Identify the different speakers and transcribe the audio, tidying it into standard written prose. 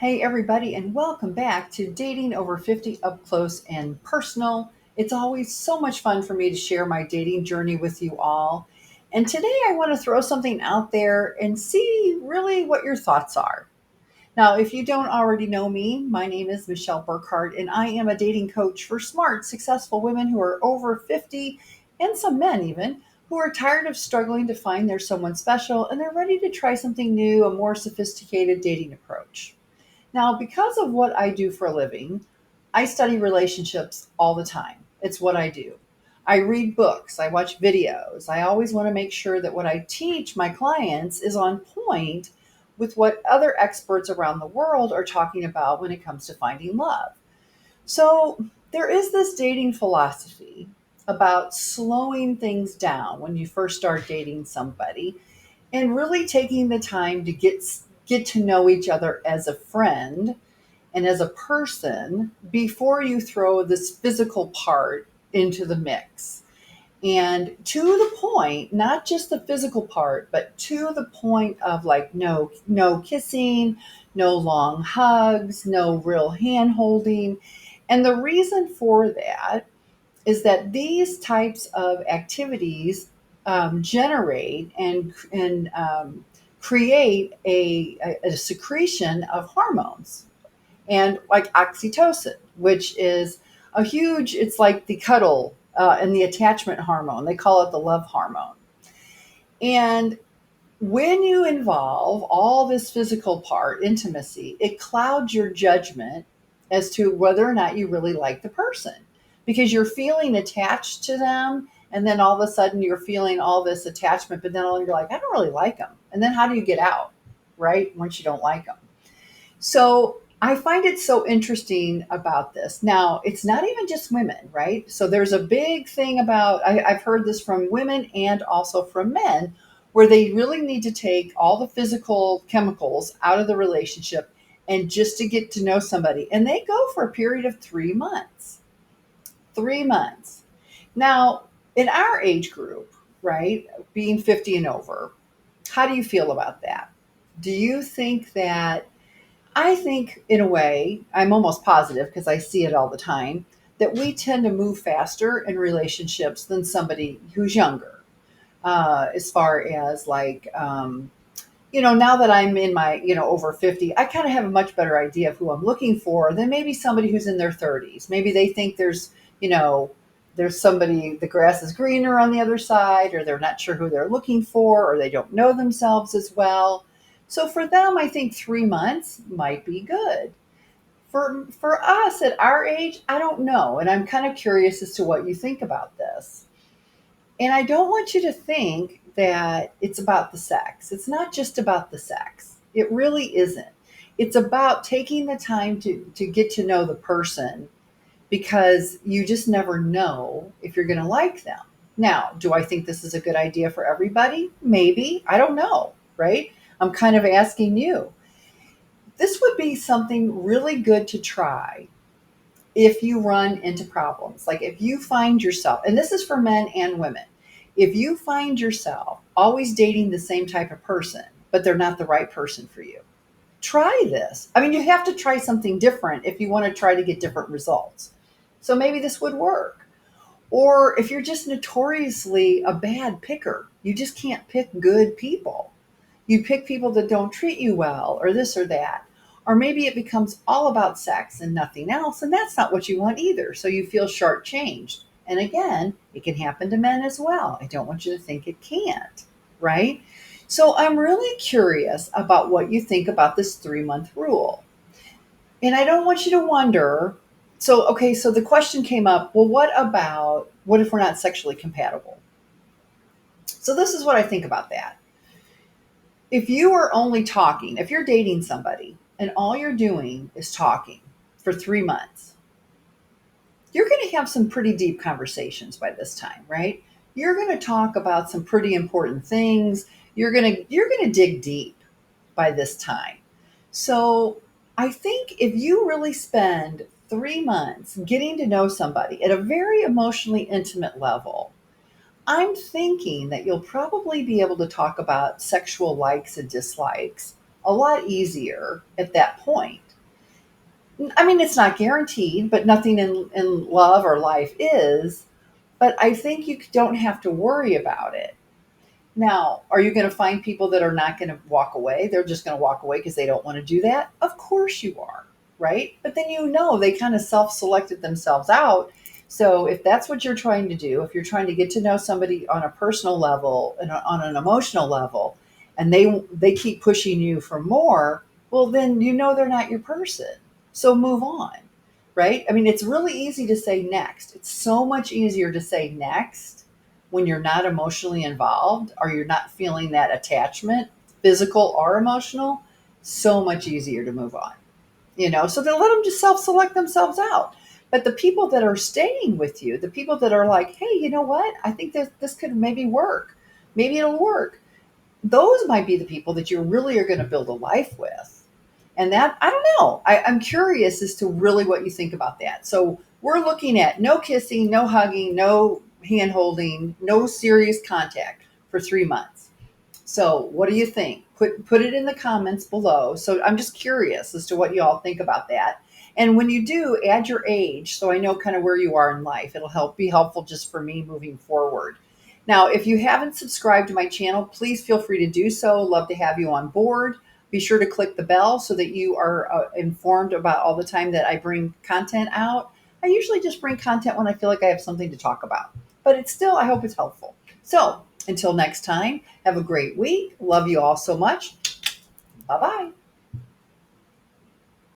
Speaker 1: Hey, everybody, and welcome back to Dating Over 50 Up Close and Personal. It's always so much fun for me to share my dating journey with you all. And today I want to throw something out there and see really what your thoughts are. Now, if you don't already know me, my name is Michelle Burkhardt, and I am a dating coach for smart, successful women who are over 50, and some men even, who are tired of struggling to find their someone special and they're ready to try something new, a more sophisticated dating approach. Now, because of what I do for a living, I study relationships all the time. It's what I do. I read books, I watch videos. I always want to make sure that what I teach my clients is on point with what other experts around the world are talking about when it comes to finding love. So, there is this dating philosophy about slowing things down when you first start dating somebody and really taking the time to get to know each other as a friend and as a person before you throw this physical part into the mix. And to the point, not just the physical part, but to the point of like no kissing, no long hugs, no real hand holding. And the reason for that is that these types of activities generate and create a secretion of hormones and like oxytocin, which is a huge, it's like the cuddle and the attachment hormone. They call it the love hormone. And when you involve all this physical part, intimacy, it clouds your judgment as to whether or not you really like the person because you're feeling attached to them. And then all of a sudden you're feeling all this attachment, but then you're like, I don't really like them. And then how do you get out, right? Once you don't like them. So I find it so interesting about this. Now, it's not even just women, right? So there's a big thing about, I've heard this from women and also from men, where they really need to take all the physical chemicals out of the relationship and just to get to know somebody. And they go for a period of 3 months. 3 months. Now, in our age group, right, being 50 and over, how do you feel about that? Do you think that I think, in a way, I'm almost positive because I see it all the time, that we tend to move faster in relationships than somebody who's younger. As far as now that I'm in my, over 50, I kind of have a much better idea of who I'm looking for than maybe somebody who's in their 30s. Maybe they think you know, there's somebody, the grass is greener on the other side, or they're not sure who they're looking for, or they don't know themselves as well. So for them, I think 3 months might be good. For us at our age, I don't know. And I'm kind of curious as to what you think about this. And I don't want you to think that it's about the sex. It's not just about the sex. It really isn't. It's about taking the time to get to know the person because you just never know if you're going to like them. Now, do I think this is a good idea for everybody? Maybe. I don't know, right? I'm kind of asking you. This would be something really good to try if you run into problems. Like if you find yourself, and this is for men and women, if you find yourself always dating the same type of person, but they're not the right person for you, try this. I mean, you have to try something different if you want to try to get different results. So maybe this would work. Or if you're just notoriously a bad picker, you just can't pick good people. You pick people that don't treat you well, or this or that. Or maybe it becomes all about sex and nothing else, and that's not what you want either. So you feel shortchanged. And again, it can happen to men as well. I don't want you to think it can't, right? So I'm really curious about what you think about this 3 month rule. And I don't want you to wonder. So, okay, so the question came up, well, what if we're not sexually compatible? So, this is what I think about that. If you are only talking, if you're dating somebody and all you're doing is talking for 3 months, you're going to have some pretty deep conversations by this time, right? You're going to talk about some pretty important things. You're going to dig deep by this time. So, I think if you really spend 3 months getting to know somebody at a very emotionally intimate level, I'm thinking that you'll probably be able to talk about sexual likes and dislikes a lot easier at that point. I mean, it's not guaranteed, but nothing in love or life is. But I think you don't have to worry about it. Now, are you going to find people that are not going to walk away? They're just going to walk away because they don't want to do that? Of course you are, right? But then they kind of self selected themselves out. So if that's what you're trying to do, if you're trying to get to know somebody on a personal level and on an emotional level, and they keep pushing you for more, well, then they're not your person. So move on, right? I mean, it's really easy to say next. It's so much easier to say next when you're not emotionally involved or you're not feeling that attachment, physical or emotional. So much easier to move on, so they'll let them just self-select themselves out. But the people that are staying with you, the people that are like, hey, you know what, I think that this could maybe work, maybe it'll work, those might be the people that you really are going to build a life with. And that, I don't know, I'm curious as to really what you think about that. So we're looking at no kissing, no hugging, no hand holding, no serious contact for 3 months. So what do you think? Put it in the comments below. So I'm just curious as to what you all think about that. And when you do, add your age so I know kind of where you are in life. It'll be helpful just for me moving forward. Now, if you haven't subscribed to my channel, please feel free to do so. Love to have you on board. Be sure to click the bell so that you are informed about all the time that I bring content out. I usually just bring content when I feel like I have something to talk about, but it's still, I hope it's helpful. So until next time, have a great week. Love you all so much. Bye bye.